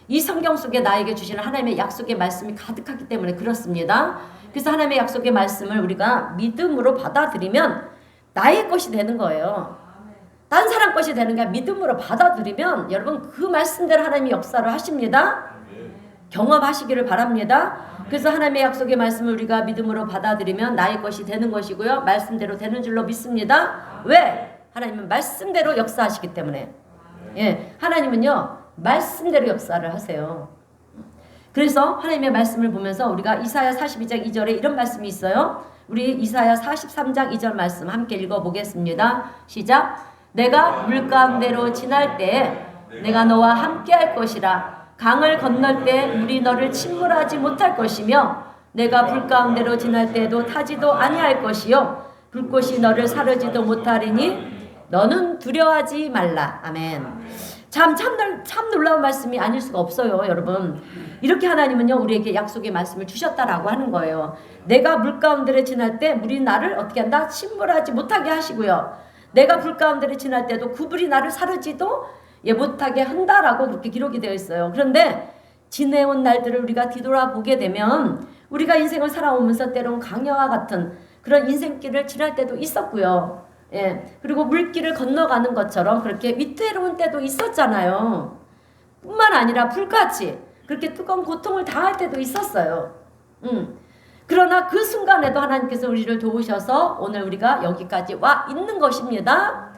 이 성경 속에 나에게 주시는 하나님의 약속의 말씀이 가득하기 때문에 그렇습니다. 그래서 하나님의 약속의 말씀을 우리가 믿음으로 받아들이면 나의 것이 되는 거예요. 딴 사람 것이 되는 게 믿음으로 받아들이면 여러분 그 말씀대로 하나님이 역사를 하십니다. 경험하시기를 바랍니다. 그래서 하나님의 약속의 말씀을 우리가 믿음으로 받아들이면 나의 것이 되는 것이고요. 말씀대로 되는 줄로 믿습니다. 왜? 하나님은 말씀대로 역사하시기 때문에. 하나님은요. 말씀대로 역사를 하세요. 그래서 하나님의 말씀을 보면서 우리가 이사야 42장 2절에 이런 말씀이 있어요. 우리 이사야 43장 2절 말씀 함께 읽어보겠습니다. 시작. 내가 물 가운데로 지날 때 내가 너와 함께 할 것이라. 강을 건널 때 물이 너를 침몰하지 못할 것이며 내가 불 가운데로 지날 때도 타지도 아니할 것이요 불꽃이 너를 사르지도 못하리니 너는 두려워하지 말라. 아멘. 참 놀라운 말씀이 아닐 수가 없어요, 여러분. 이렇게 하나님은요 우리에게 약속의 말씀을 주셨다라고 하는 거예요. 내가 물 가운데를 지날 때 물이 나를 어떻게 한다? 침몰하지 못하게 하시고요. 내가 불 가운데를 지날 때도 그 불이 나를 사르지도 못하게 한다라고 그렇게 기록이 되어 있어요. 그런데 지내온 날들을 우리가 뒤돌아보게 되면 우리가 인생을 살아오면서 때론 강야와 같은 그런 인생길을 지날 때도 있었고요. 그리고 물길을 건너가는 것처럼 그렇게 위태로운 때도 있었잖아요. 뿐만 아니라 불같이 그렇게 뜨거운 고통을 당할 때도 있었어요. 그러나 그 순간에도 하나님께서 우리를 도우셔서 오늘 우리가 여기까지 와 있는 것입니다.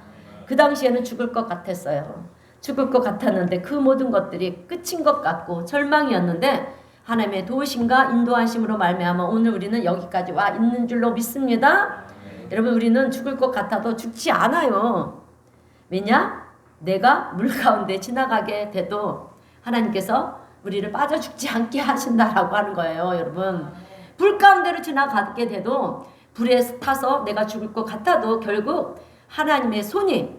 그 당시에는 죽을 것 같았어요. 죽을 것 같았는데 그 모든 것들이 끝인 것 같고 절망이었는데 하나님의 도우심과 인도하심으로 말미암아 오늘 우리는 여기까지 와 있는 줄로 믿습니다. 여러분 우리는 죽을 것 같아도 죽지 않아요. 왜냐? 내가 물 가운데 지나가게 돼도 하나님께서 우리를 빠져 죽지 않게 하신다라고 하는 거예요. 여러분 불 가운데로 지나가게 돼도 불에 타서 내가 죽을 것 같아도 결국 하나님의 손이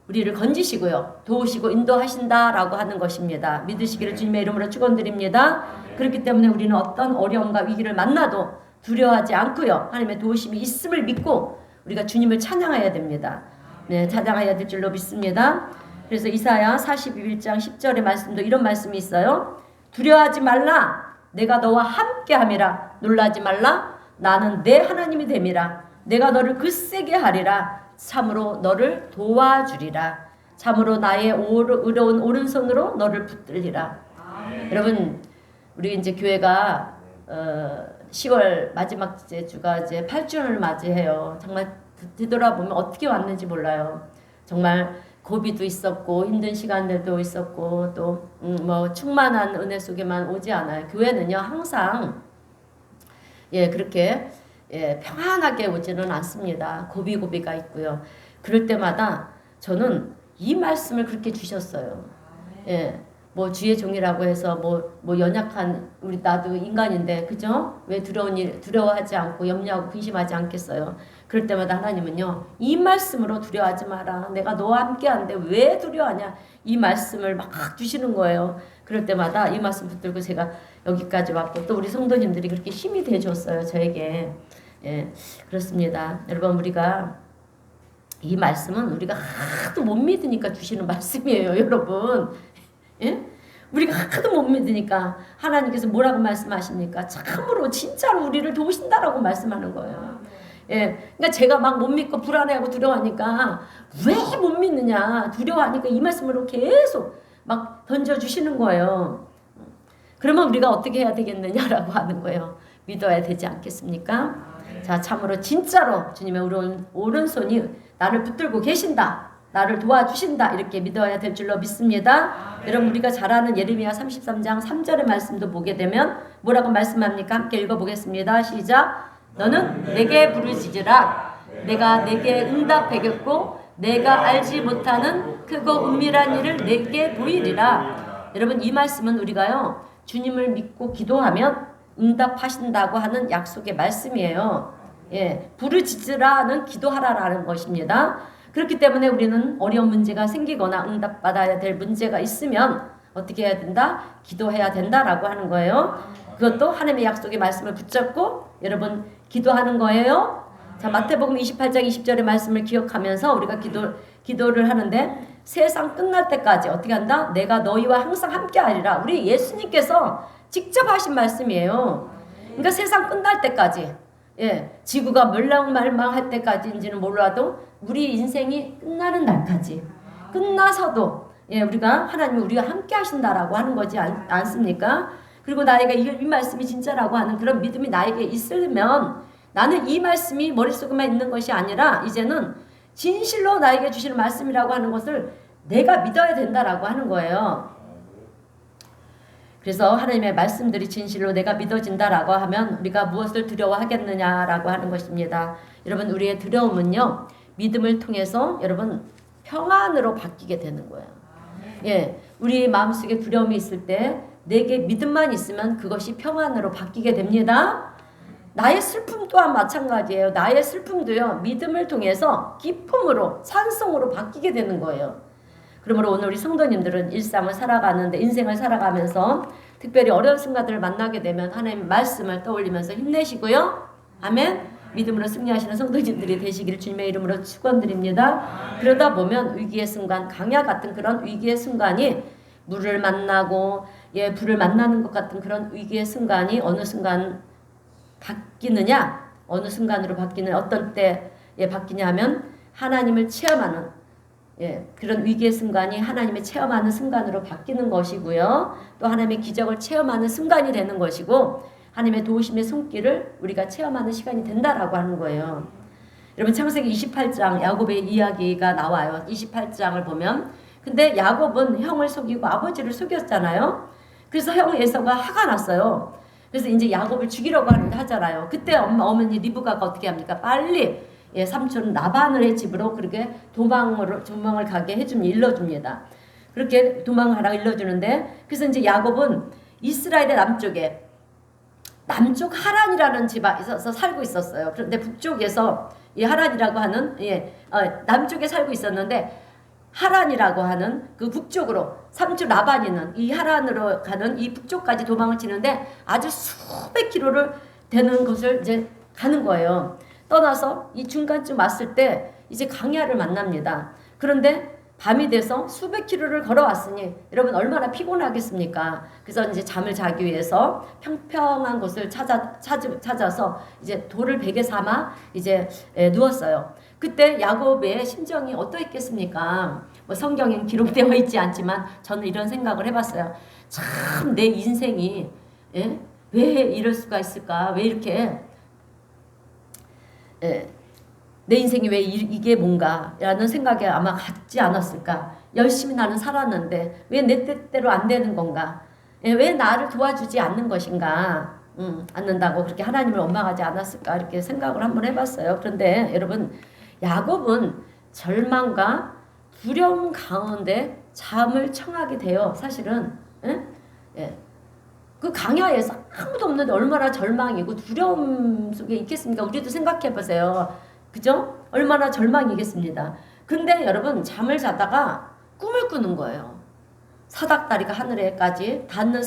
우리를 건지시고요. 도우시고 인도하신다라고 하는 것입니다. 믿으시기를 주님의 이름으로 축원드립니다. 그렇기 때문에 우리는 어떤 어려움과 위기를 만나도 두려워하지 않고요. 하나님의 도우심이 있음을 믿고 우리가 주님을 찬양해야 됩니다. 찬양해야 될 줄로 믿습니다. 그래서 이사야 41장 10절의 말씀도 이런 말씀이 있어요. 두려워하지 말라. 내가 너와 함께함이라. 놀라지 말라. 나는 내 하나님이 됨이라. 내가 너를 굳세게 하리라. 참으로 너를 도와주리라. 참으로 나의 의로운 오른손으로 너를 붙들리라. 여러분 우리 이제 교회가 10월 마지막 주가 이제 8주년을 맞이해요. 정말 뒤돌아보면 어떻게 왔는지 몰라요. 정말 고비도 있었고 힘든 시간들도 있었고 또 뭐 충만한 은혜 속에만 오지 않아요. 교회는요 항상 그렇게 평안하게 오지는 않습니다. 고비가 있고요. 그럴 때마다 저는 이 말씀을 그렇게 주셨어요. 뭐 주의 종이라고 해서 뭐 연약한 우리 나도 인간인데 그죠? 왜 두려워하지 않고 염려하고 근심하지 않겠어요? 그럴 때마다 하나님은요 이 말씀으로 두려워하지 마라. 내가 너와 함께하는데 왜 두려워하냐? 이 말씀을 막 주시는 거예요. 그럴 때마다 이 말씀 붙들고 제가 여기까지 왔고 또 우리 성도님들이 그렇게 힘이 돼줬어요 저에게. 그렇습니다. 여러분 우리가 이 말씀은 우리가 하도 못 믿으니까 주시는 말씀이에요 여러분. 우리가 하도 못 믿으니까 하나님께서 뭐라고 말씀하십니까? 참으로 진짜로 우리를 도우신다라고 말씀하는 거예요. 그러니까 제가 막 못 믿고 불안해하고 두려워하니까 왜 못 믿느냐 두려워하니까 이 말씀으로 계속 막 던져주시는 거예요. 그러면 우리가 어떻게 해야 되겠느냐라고 하는 거예요. 믿어야 되지 않겠습니까? 자, 참으로 진짜로 주님의 오른손이 나를 붙들고 계신다. 나를 도와주신다. 이렇게 믿어야 될 줄로 믿습니다. 여러분 우리가 잘 아는 예레미야 33장 3절의 말씀도 보게 되면 뭐라고 말씀합니까? 함께 읽어보겠습니다. 시작. 너는 내게 부르짖으라. 내가 내게 응답하겠고 내가 알지 못하는 크고 은밀한 일을 내게 보이리라. 여러분 이 말씀은 우리가요 주님을 믿고 기도하면 응답하신다고 하는 약속의 말씀이에요. 예, 부르짖으라는 기도하라라는 것입니다. 그렇기 때문에 우리는 어려운 문제가 생기거나 응답받아야 될 문제가 있으면 어떻게 해야 된다? 기도해야 된다라고 하는 거예요. 그것도 하나님의 약속의 말씀을 붙잡고 여러분 기도하는 거예요. 자, 마태복음 28장 20절의 말씀을 기억하면서 우리가 기도를 하는데 세상 끝날 때까지 어떻게 한다? 내가 너희와 항상 함께 하리라. 우리 예수님께서 직접 하신 말씀이에요. 그러니까 세상 끝날 때까지, 예, 지구가 멸망할 때까지인지는 몰라도 우리 인생이 끝나는 날까지 끝나서도 예, 우리가 함께 하신다라고 하는 거지 않습니까? 그리고 나에게 이 말씀이 진짜라고 하는 그런 믿음이 나에게 있으면 나는 이 말씀이 머릿속에만 있는 것이 아니라 이제는 진실로 나에게 주시는 말씀이라고 하는 것을 내가 믿어야 된다라고 하는 거예요. 그래서 하나님의 말씀들이 진실로 내가 믿어진다라고 하면 우리가 무엇을 두려워하겠느냐라고 하는 것입니다. 여러분 우리의 두려움은요 믿음을 통해서 여러분 평안으로 바뀌게 되는 거예요. 예, 우리 마음속에 두려움이 있을 때 내게 믿음만 있으면 그것이 평안으로 바뀌게 됩니다. 나의 슬픔 또한 마찬가지예요. 나의 슬픔도요 믿음을 통해서 기쁨으로 찬송으로 바뀌게 되는 거예요. 그러므로 오늘 우리 성도님들은 일상을 살아가는데 인생을 살아가면서 특별히 어려운 순간들을 만나게 되면 하나님의 말씀을 떠올리면서 힘내시고요. 아멘. 믿음으로 승리하시는 성도님들이 되시기를 주님의 이름으로 축원드립니다. 그러다 보면 위기의 순간, 강야 같은 그런 위기의 순간이 물을 만나고 예, 불을 만나는 것 같은 그런 위기의 순간이 어느 순간 바뀌느냐, 어느 순간으로 바뀌는 어떤 때에 바뀌냐 하면 하나님을 체험하는 예, 그런 위기의 순간이 하나님의 체험하는 순간으로 바뀌는 것이고요. 또 하나님의 기적을 체험하는 순간이 되는 것이고 하나님의 도우심의 손길을 우리가 체험하는 시간이 된다라고 하는 거예요. 여러분 창세기 28장 야곱의 이야기가 나와요. 28장을 보면 근데 야곱은 형을 속이고 아버지를 속였잖아요. 그래서 형 에서가 화가 났어요. 그래서 이제 야곱을 죽이려고 하잖아요. 그때 어머니 리브가가 어떻게 합니까? 빨리 예, 삼촌 라반의 집으로 그렇게 도망을 가게 일러줍니다. 그렇게 도망하라고 일러주는데 그래서 이제 야곱은 이스라엘의 남쪽 하란이라는 집에서 살고 있었어요. 그런데 북쪽에서 이 하란이라고 하는 남쪽에 살고 있었는데 하란이라고 하는 그 북쪽으로 삼촌 라반이는 이 하란으로 가는 이 북쪽까지 도망을 치는데 아주 수백 킬로를 되는 곳을 이제 가는 거예요. 떠나서 이 중간쯤 왔을 때 이제 강야를 만납니다. 그런데 밤이 돼서 수백 킬로를 걸어왔으니 여러분 얼마나 피곤하겠습니까? 그래서 이제 잠을 자기 위해서 평평한 곳을 찾아서 이제 돌을 베개 삼아 이제 누웠어요. 그때 야곱의 심정이 어떠했겠습니까? 뭐 성경엔 기록되어 있지 않지만 저는 이런 생각을 해봤어요. 참 내 인생이 예? 왜 이럴 수가 있을까? 왜 이렇게 내 인생이 왜 이게 뭔가 라는 생각에 아마 갖지 않았을까. 열심히 나는 살았는데 왜 내 뜻대로 안 되는 건가. 왜 나를 도와주지 않는 것인가. 않는다고 그렇게 하나님을 원망하지 않았을까 이렇게 생각을 한번 해봤어요. 그런데 여러분 야곱은 절망과 두려움 가운데 잠을 청하게 돼요. 사실은 그 강야에서 아무도 없는데 얼마나 절망이고 두려움 속에 있겠습니까? 우리도 생각해보세요. 그죠? 얼마나 절망이겠습니다. 근데 여러분 잠을 자다가 꿈을 꾸는 거예요. 사닥다리가 하늘에까지 닿는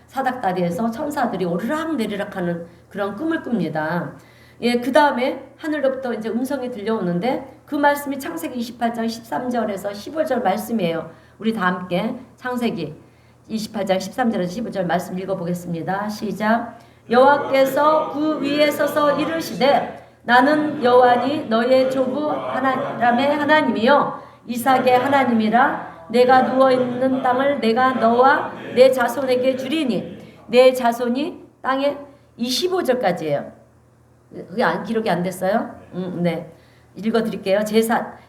사닥다리에서 천사들이 오르락 내리락 하는 그런 꿈을 꿉니다. 예, 그 다음에 하늘로부터 이제 음성이 들려오는데 그 말씀이 창세기 28장 13절에서 15절 말씀이에요. 우리 다 함께 창세기 28장 13절에서 15절 말씀 읽어보겠습니다. 시작. 여호와께서 그 위에 서서 이르시되 나는 여호와니 너의 조부 아브라함의 하나님이요 이삭의 하나님이라. 내가 누워있는 땅을 내가 너와 내 자손에게 주리니 내 자손이 땅에 25절까지예요. 그게 기록이 안 됐어요? 네. 읽어드릴게요.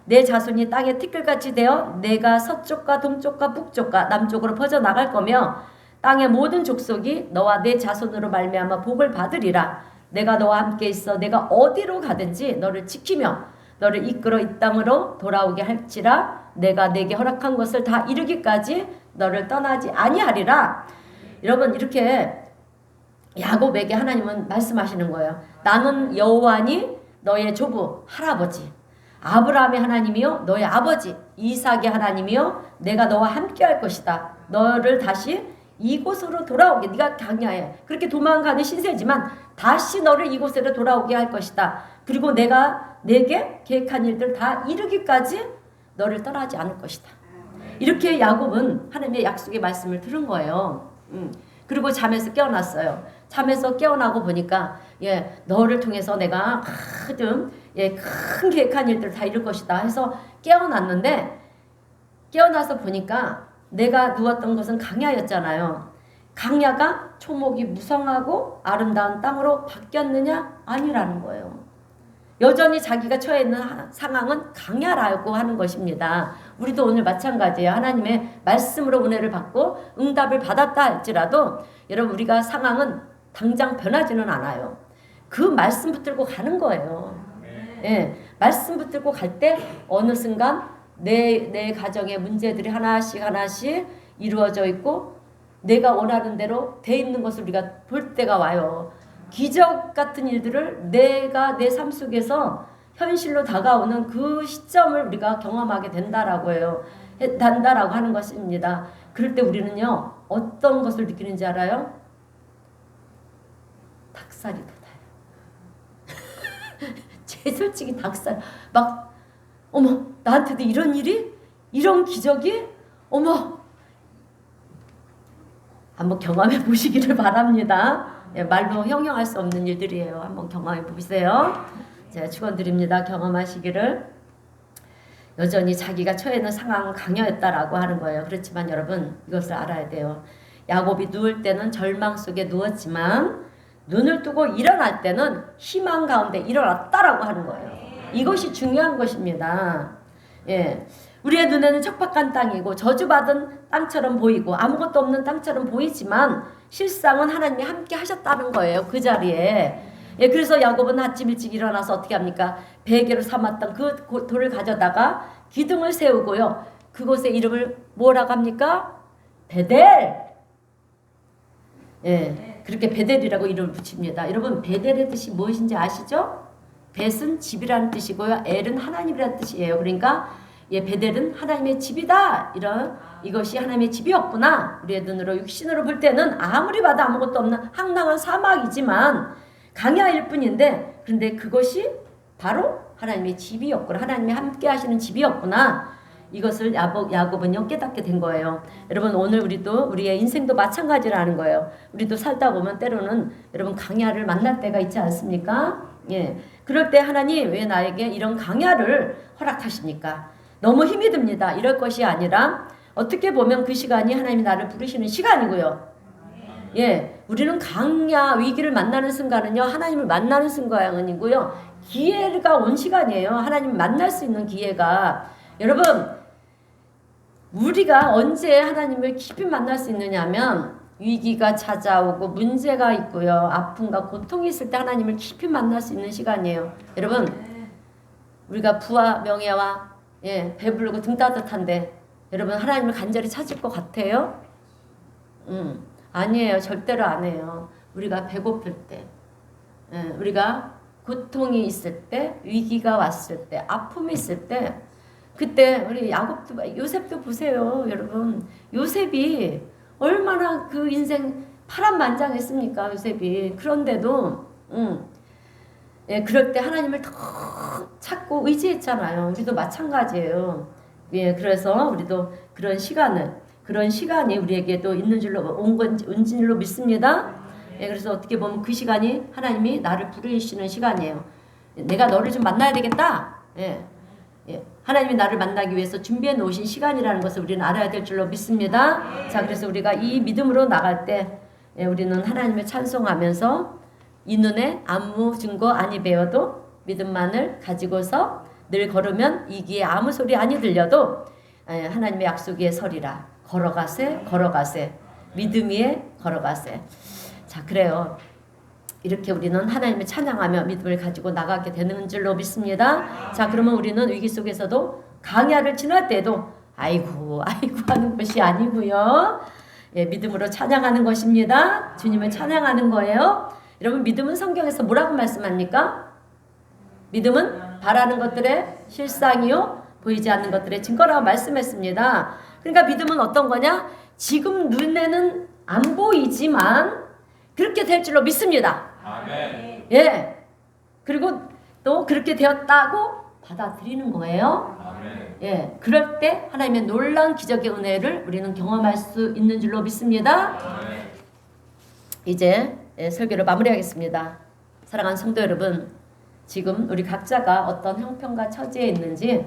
내 자손이 땅에 티끌같이 되어 내가 서쪽과 동쪽과 북쪽과 남쪽으로 퍼져나갈 거며 땅의 모든 족속이 너와 내 자손으로 말미암아 복을 받으리라. 내가 너와 함께 있어 내가 어디로 가든지 너를 지키며 너를 이끌어 이 땅으로 돌아오게 할지라. 내가 내게 허락한 것을 다 이루기까지 너를 떠나지 아니하리라. 여러분 이렇게 야곱에게 하나님은 말씀하시는 거예요. 나는 여호와니 너의 조부 할아버지 아브라함의 하나님이요 너의 아버지 이삭의 하나님이요 내가 너와 함께 할 것이다. 너를 다시 이곳으로 돌아오게 네가 강야해 그렇게 도망가는 신세지만 다시 너를 이곳으로 돌아오게 할 것이다. 그리고 내가 내게 계획한 일들 다 이루기까지 너를 떠나지 않을 것이다. 이렇게 야곱은 하나님의 약속의 말씀을 들은 거예요. 그리고 잠에서 깨어났어요. 잠에서 깨어나고 보니까 너를 통해서 내가 큰 계획한 일들을 다 이룰 것이다 해서 깨어났는데 깨어나서 보니까 내가 누웠던 것은 강야였잖아요. 강야가 초목이 무성하고 아름다운 땅으로 바뀌었느냐? 아니라는 거예요. 여전히 자기가 처해 있는 상황은 강야라고 하는 것입니다. 우리도 오늘 마찬가지예요. 하나님의 말씀으로 은혜를 받고 응답을 받았다 할지라도 여러분 우리가 상황은 당장 변하지는 않아요. 그 말씀 붙들고 가는 거예요. 말씀 붙들고 갈 때 어느 순간 내 가정의 문제들이 하나씩 이루어져 있고 내가 원하는 대로 돼 있는 것을 우리가 볼 때가 와요. 기적 같은 일들을 내가 내 삶 속에서 현실로 다가오는 그 시점을 우리가 경험하게 된다라고 하는 것입니다. 그럴 때 우리는요 어떤 것을 느끼는지 알아요? 닭살이 돋아요. 제 솔직히 닭살 막 어머 나한테도 이런 일이? 이런 기적이? 어머 한번 경험해 보시기를 바랍니다. 말로 형용할 수 없는 일들이에요. 한번 경험해 보세요. 제가 축원드립니다. 경험하시기를. 여전히 자기가 처해 있는 상황은 강요했다라고 하는 거예요. 그렇지만 여러분 이것을 알아야 돼요. 야곱이 누울 때는 절망 속에 누웠지만 눈을 뜨고 일어날 때는 희망 가운데 일어났다라고 하는 거예요. 이것이 중요한 것입니다. 우리의 눈에는 척박한 땅이고 저주받은 땅처럼 보이고 아무것도 없는 땅처럼 보이지만 실상은 하나님이 함께 하셨다는 거예요. 그 자리에. 그래서 야곱은 아침 일찍 일어나서 어떻게 합니까? 베개로 삼았던 그 돌을 가져다가 기둥을 세우고요. 그곳의 이름을 뭐라고 합니까? 베델. 그렇게 베델이라고 이름을 붙입니다. 여러분 베델의 뜻이 무엇인지 아시죠? 벳은 집이라는 뜻이고요. 엘은 하나님이라는 뜻이에요. 그러니까 베델은 하나님의 집이다. 이것이 하나님의 집이었구나. 우리의 눈으로 육신으로 볼 때는 아무리 봐도 아무것도 없는 황량한 사막이지만 강야일 뿐인데 그런데 그것이 바로 하나님의 집이었구나. 하나님이 함께 하시는 집이었구나. 이것을 야곱은요 깨닫게 된 거예요. 여러분 오늘 우리의 인생도 마찬가지라는 거예요. 우리도 살다 보면 때로는 여러분 강야를 만날 때가 있지 않습니까? 그럴 때 하나님 왜 나에게 이런 강야를 허락하십니까? 너무 힘이 듭니다. 이럴 것이 아니라 어떻게 보면 그 시간이 하나님이 나를 부르시는 시간이고요. 우리는 강야 위기를 만나는 순간은요 하나님을 만나는 순간이고요 기회가 온 시간이에요. 하나님 만날 수 있는 기회가. 여러분 우리가 언제 하나님을 깊이 만날 수 있느냐 하면 위기가 찾아오고 문제가 있고요 아픔과 고통이 있을 때 하나님을 깊이 만날 수 있는 시간이에요. 여러분 우리가 부와 명예와 배부르고 등 따뜻한데 여러분 하나님을 간절히 찾을 것 같아요? 아니에요. 절대로 안 해요. 우리가 배고플 때 우리가 고통이 있을 때 위기가 왔을 때 아픔이 있을 때 그때 우리 야곱도 요셉도 보세요. 여러분 요셉이 얼마나 그 인생 파란만장했습니까? 요셉이. 그런데도 그럴 때 하나님을 더 찾고 의지했잖아요. 우리도 마찬가지예요. 그래서 우리도 그런 시간이 우리에게도 있는 줄로 온 줄로 믿습니다. 그래서 어떻게 보면 그 시간이 하나님이 나를 부르시는 시간이에요. 내가 너를 좀 만나야 되겠다. 예, 하나님이 나를 만나기 위해서 준비해 놓으신 시간이라는 것을 우리는 알아야 될 줄로 믿습니다. 자, 그래서 우리가 이 믿음으로 나갈 때 예, 우리는 하나님을 찬송하면서 이 눈에 아무 증거 아니 배워도 믿음만을 가지고서 늘 걸으면 이 귀에 아무 소리 아니 들려도 예, 하나님의 약속 위에 서리라. 걸어가세 걸어가세 믿음 위에 걸어가세. 자, 그래요. 이렇게 우리는 하나님을 찬양하며 믿음을 가지고 나가게 되는 줄로 믿습니다. 자, 그러면 우리는 위기 속에서도 강야를 지날 때도 아이고 아이고 하는 것이 아니고요. 예, 믿음으로 찬양하는 것입니다. 주님을 찬양하는 거예요. 여러분, 믿음은 성경에서 뭐라고 말씀합니까? 믿음은 바라는 것들의 실상이요 보이지 않는 것들의 증거라고 말씀했습니다. 그러니까 믿음은 어떤 거냐? 지금 눈에는 안 보이지만 그렇게 될 줄로 믿습니다. 아멘. 예. 그리고 또 그렇게 되었다고 받아들이는 거예요. 아멘. 예. 그럴 때 하나님의 놀라운 기적의 은혜를 우리는 경험할 수 있는 줄로 믿습니다. 아멘. 이제 예, 설교를 마무리하겠습니다. 사랑하는 성도 여러분, 지금 우리 각자가 어떤 형편과 처지에 있는지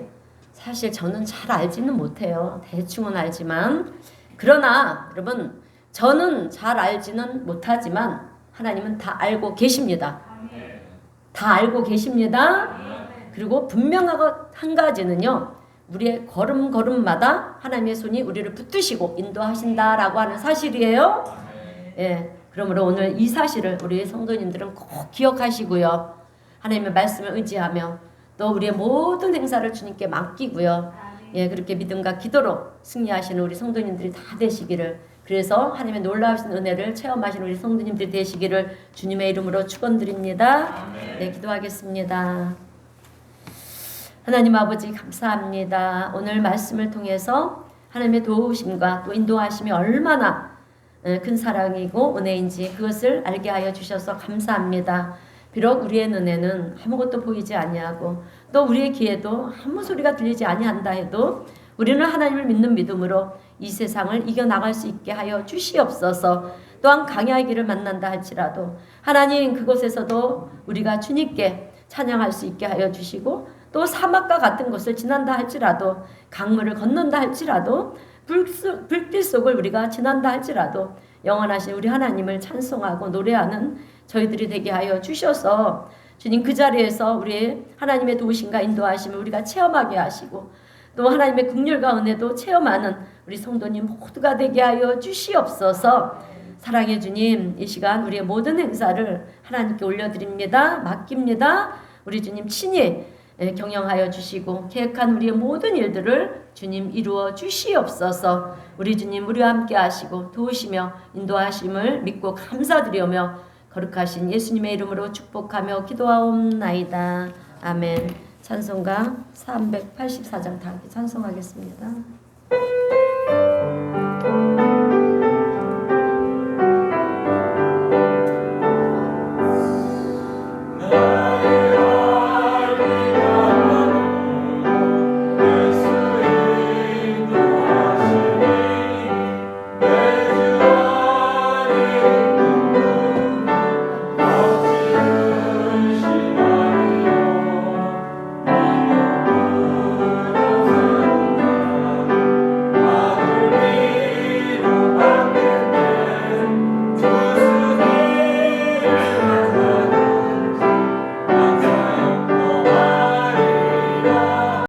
사실 저는 잘 알지는 못해요. 대충은 알지만, 그러나 여러분, 저는 잘 알지는 못하지만 하나님은 다 알고 계십니다. 다 알고 계십니다. 그리고 분명하고 한 가지는요, 우리의 걸음걸음마다 하나님의 손이 우리를 붙드시고 인도하신다라고 하는 사실이에요. 예, 그러므로 오늘 이 사실을 우리 성도님들은 꼭 기억하시고요. 하나님의 말씀을 의지하며 또 우리의 모든 행사를 주님께 맡기고요. 예, 그렇게 믿음과 기도로 승리하시는 우리 성도님들이 다 되시기를, 그래서 하나님의 놀라우신 은혜를 체험하시는 우리 성도님들이 되시기를 주님의 이름으로 축원드립니다. 네, 기도하겠습니다. 하나님 아버지 감사합니다. 오늘 말씀을 통해서 하나님의 도우심과 또 인도하심이 얼마나 큰 사랑이고 은혜인지 그것을 알게 하여 주셔서 감사합니다. 비록 우리의 눈에는 아무것도 보이지 아니하고 또 우리의 귀에도 아무 소리가 들리지 아니한다 해도 우리는 하나님을 믿는 믿음으로 이 세상을 이겨나갈 수 있게 하여 주시옵소서. 또한 강야의 길을 만난다 할지라도 하나님 그곳에서도 우리가 주님께 찬양할 수 있게 하여 주시고, 또 사막과 같은 곳을 지난다 할지라도 강물을 건넌다 할지라도 불길 속을 우리가 지난다 할지라도 영원하신 우리 하나님을 찬송하고 노래하는 저희들이 되게 하여 주셔서 주님 그 자리에서 우리 하나님의 도우심과 인도하심을 우리가 체험하게 하시고 또 하나님의 긍휼과 은혜도 체험하는 우리 성도님 모두가 되게 하여 주시옵소서. 사랑의 주님, 이 시간 우리의 모든 행사를 하나님께 올려드립니다. 맡깁니다. 우리 주님 친히 경영하여 주시고 계획한 우리의 모든 일들을 주님 이루어 주시옵소서. 우리 주님 우리와 함께 하시고 도우시며 인도하심을 믿고 감사드리며 거룩하신 예수님의 이름으로 축복하며 기도하옵나이다. 아멘. 찬송가 384장 다 찬송하겠습니다.